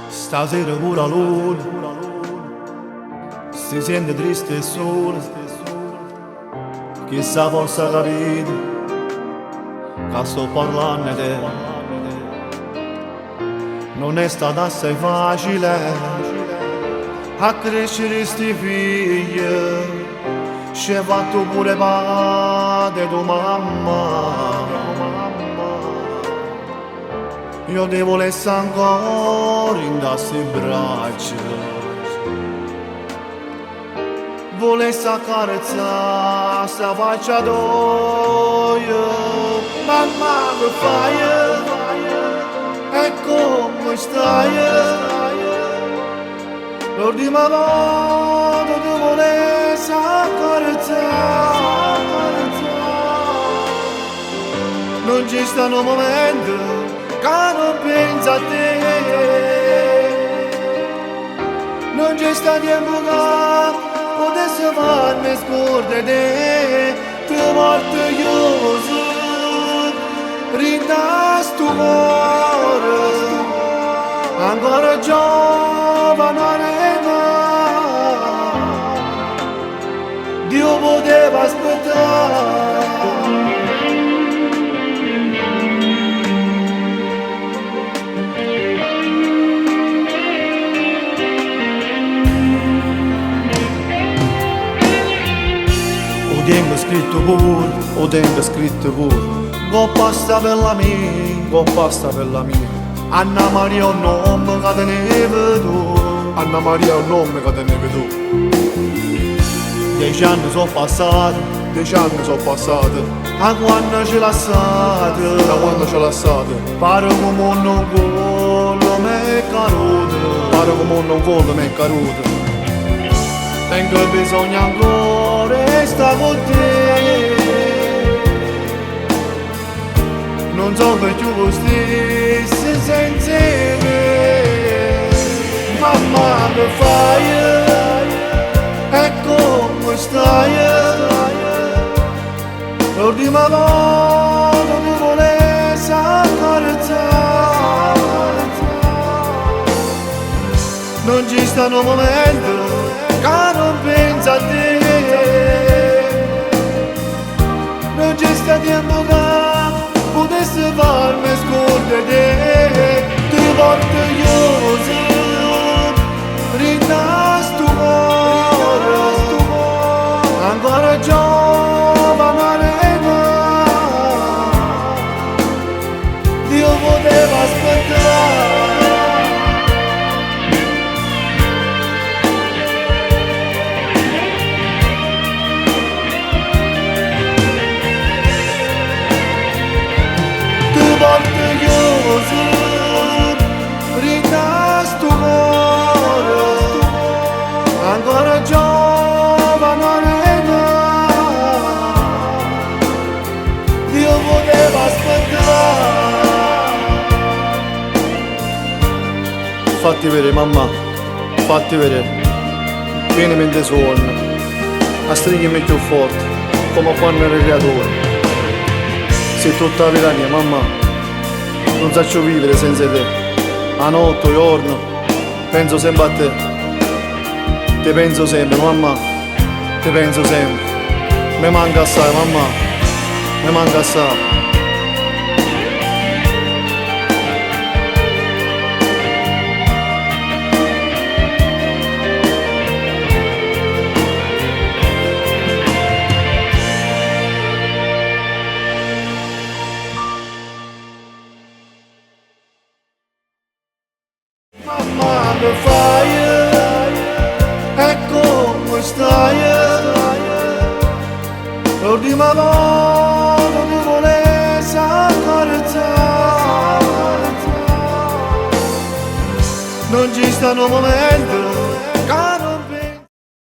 Stasera pure la luna si sente triste e sola, chissà forse capite che sto parlando di te. Non è stata assai facile a crescere sti figli, ci hai fatto pure parte tua mamma. Io devo essere ancora in queste braccia, volessi accarezzare sta faccia tua. Mamma che fai? E come stai? L'ultima volta ti volessi accarezzare, non ci stanno momenti che non pensa a te, non c'è sta tempo che potesse farmi scordare te. Tre volte chiuso rinda sto cuore, ancora giovane Dio poteva aspettare. O tengo scritto pure, go pasta per la mia, Anna Maria un nome che tenevi tu, Anna Maria è un nome che tenevi tu. 10 anni sono passati, 10 anni sono passati, a quando ci lasciate, da quando ci lasciate, pare come un collo me caduto, pare come un collo mi è caduto. Tengo bisogno ancora di stare con te, non so per più stessi senza me. Mamma che fai? E come stai? L'ultima volta ti volessi accarezzare, non ci stanno momenti che non pensa a te, non c'è sta tempo che potesse farmi scordare te. Tre volte chiuso rinda sto cuore, ancora giovane Dio poteva aspettare. Volte chiuso rinda sto cuore, ancora giovane Dio poteva aspettare. Fatti vedere mamma, fatti vedere, vieni mentre suona, a stringimi più forte, come quando eri creatore. Sei tutta la vita mia mamma, non saccio vivere senza te. A notte, a giorno, penso sempre a te. Ti penso sempre, mamma, ti penso sempre. Mi manca assai, mamma, mi manca assai. Mamma che fai? E come stai? L'ultima volta ti volessi accarezzare, non ci stanno momenti